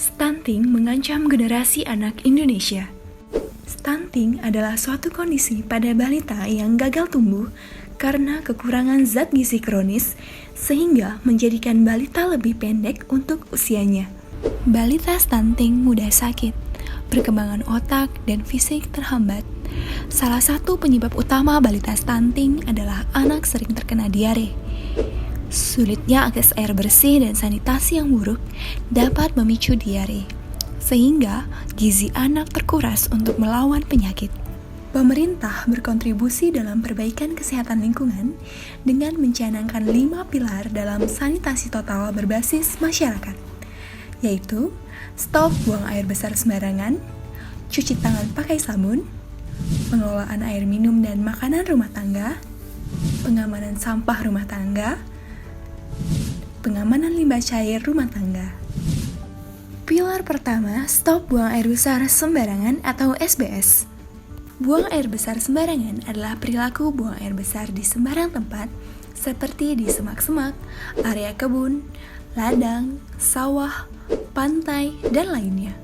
Stunting mengancam generasi anak Indonesia. Stunting adalah suatu kondisi pada balita yang gagal tumbuh karena kekurangan zat gizi kronis sehingga menjadikan balita lebih pendek untuk usianya. Balita stunting mudah sakit, perkembangan otak dan fisik terhambat. Salah satu penyebab utama balita stunting adalah anak sering terkena diare. Sulitnya akses air bersih dan sanitasi yang buruk dapat memicu diare, sehingga gizi anak terkuras untuk melawan penyakit. Pemerintah berkontribusi dalam perbaikan kesehatan lingkungan dengan mencanangkan 5 pilar dalam sanitasi total berbasis masyarakat, yaitu stop buang air besar sembarangan, cuci tangan pakai sabun, pengelolaan air minum dan makanan rumah tangga, pengamanan sampah rumah tangga, pengamanan limbah cair rumah tangga. Pilar pertama, stop buang air besar sembarangan atau SBS. Buang air besar sembarangan adalah perilaku buang air besar di sembarang tempat seperti di semak-semak, area kebun, ladang, sawah, pantai, dan lainnya.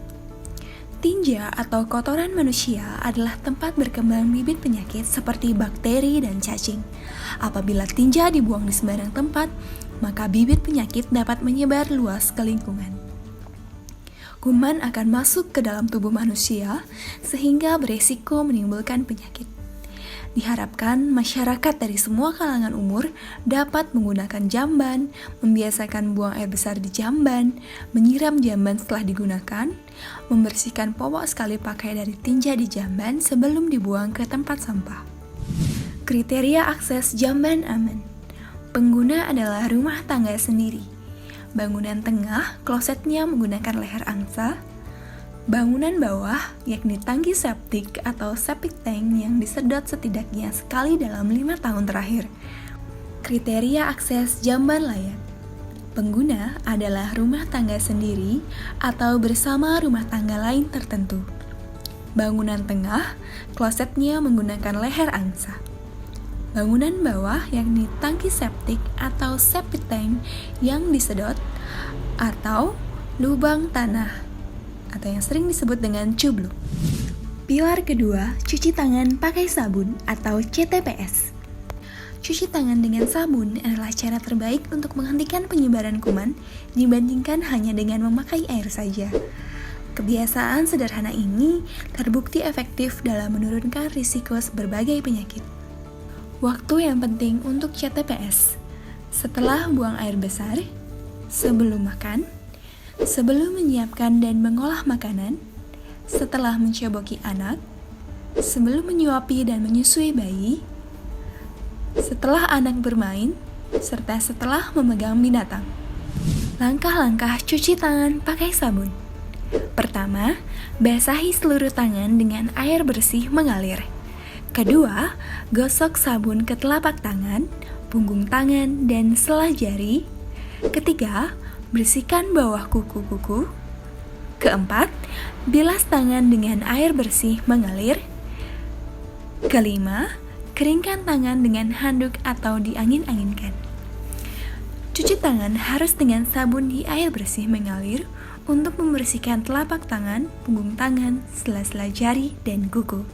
Tinja atau kotoran manusia adalah tempat berkembang bibit penyakit seperti bakteri dan cacing. Apabila tinja dibuang di sembarang tempat, maka bibit penyakit dapat menyebar luas ke lingkungan. Kuman akan masuk ke dalam tubuh manusia sehingga beresiko menimbulkan penyakit. Diharapkan masyarakat dari semua kalangan umur dapat menggunakan jamban, membiasakan buang air besar di jamban, menyiram jamban setelah digunakan, membersihkan popok sekali pakai dari tinja di jamban sebelum dibuang ke tempat sampah. Kriteria akses jamban aman. Pengguna adalah rumah tangga sendiri. Bangunan tengah, klosetnya menggunakan leher angsa. Bangunan bawah, yakni tangki septik atau septic tank yang disedot setidaknya sekali dalam 5 tahun terakhir. Kriteria akses jamban layak. Pengguna adalah rumah tangga sendiri atau bersama rumah tangga lain tertentu. Bangunan tengah, klosetnya menggunakan leher angsa. Bangunan bawah yakni tangki septik atau septic tank yang disedot atau lubang tanah atau yang sering disebut dengan cubluk. Pilar kedua, cuci tangan pakai sabun atau CTPS. Cuci tangan dengan sabun adalah cara terbaik untuk menghentikan penyebaran kuman dibandingkan hanya dengan memakai air saja. Kebiasaan sederhana ini terbukti efektif dalam menurunkan risiko berbagai penyakit. Waktu yang penting untuk CTPS: setelah buang air besar, sebelum makan, sebelum menyiapkan dan mengolah makanan, setelah mencoboki anak, sebelum menyuapi dan menyusui bayi, setelah anak bermain, serta setelah memegang binatang. Langkah-langkah cuci tangan pakai sabun. Pertama, basahi seluruh tangan dengan air bersih mengalir. Kedua, gosok sabun ke telapak tangan, punggung tangan, dan sela jari. Ketiga, bersihkan bawah kuku-kuku. Keempat, bilas tangan dengan air bersih mengalir. Kelima, keringkan tangan dengan handuk atau diangin-anginkan. Cuci tangan harus dengan sabun di air bersih mengalir untuk membersihkan telapak tangan, punggung tangan, sela-sela jari, dan kuku.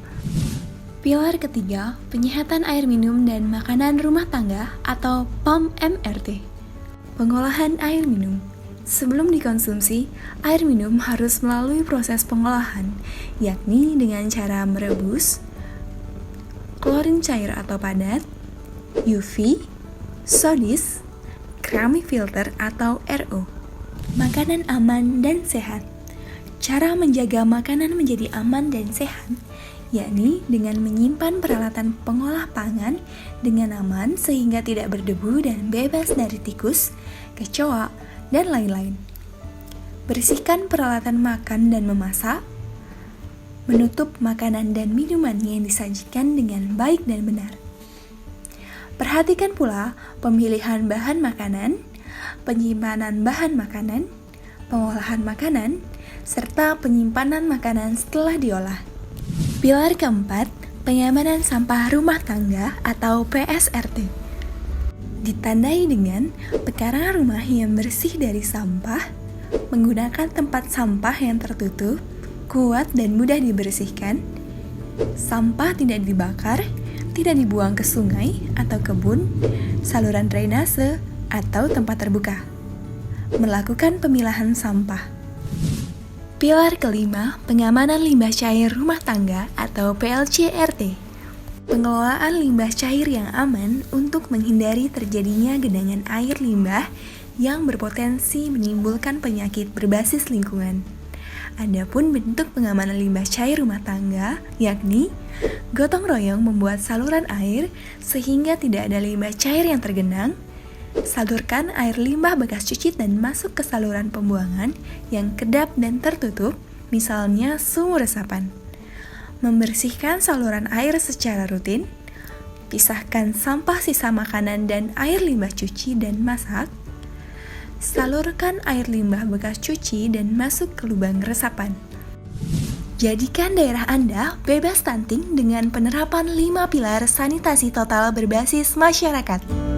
Pilar ketiga, penyehatan air minum dan makanan rumah tangga atau PAM-MRT. Pengolahan air minum. Sebelum dikonsumsi, air minum harus melalui proses pengolahan, yakni dengan cara merebus, klorin cair atau padat, UV, sodis, keramik filter atau RO. Makanan aman dan sehat. Cara menjaga makanan menjadi aman dan sehat, yakni dengan menyimpan peralatan pengolah pangan dengan aman sehingga tidak berdebu dan bebas dari tikus, kecoa, dan lain-lain. Bersihkan peralatan makan dan memasak. Menutup makanan dan minuman yang disajikan dengan baik dan benar. Perhatikan pula pemilihan bahan makanan, penyimpanan bahan makanan, pengolahan makanan, serta penyimpanan makanan setelah diolah. Pilar keempat, pengamanan sampah rumah tangga atau PSRT. Ditandai dengan pekarangan rumah yang bersih dari sampah, Menggunakan tempat sampah yang tertutup, kuat dan mudah dibersihkan. Sampah tidak dibakar, tidak dibuang ke sungai atau kebun, saluran drainase, atau tempat terbuka. Melakukan pemilahan sampah. Pilar kelima, pengamanan limbah cair rumah tangga atau PLCRT. Pengelolaan limbah cair yang aman untuk menghindari terjadinya genangan air limbah yang berpotensi menimbulkan penyakit berbasis lingkungan. Adapun bentuk pengamanan limbah cair rumah tangga, yakni gotong royong membuat saluran air sehingga tidak ada limbah cair yang tergenang, salurkan air limbah bekas cuci dan masuk ke saluran pembuangan yang kedap dan tertutup, misalnya sumur resapan. Membersihkan saluran air secara rutin, pisahkan sampah sisa makanan dan air limbah cuci dan masak, salurkan air limbah bekas cuci dan masuk ke lubang resapan. Jadikan daerah Anda bebas stunting dengan penerapan 5 pilar sanitasi total berbasis masyarakat.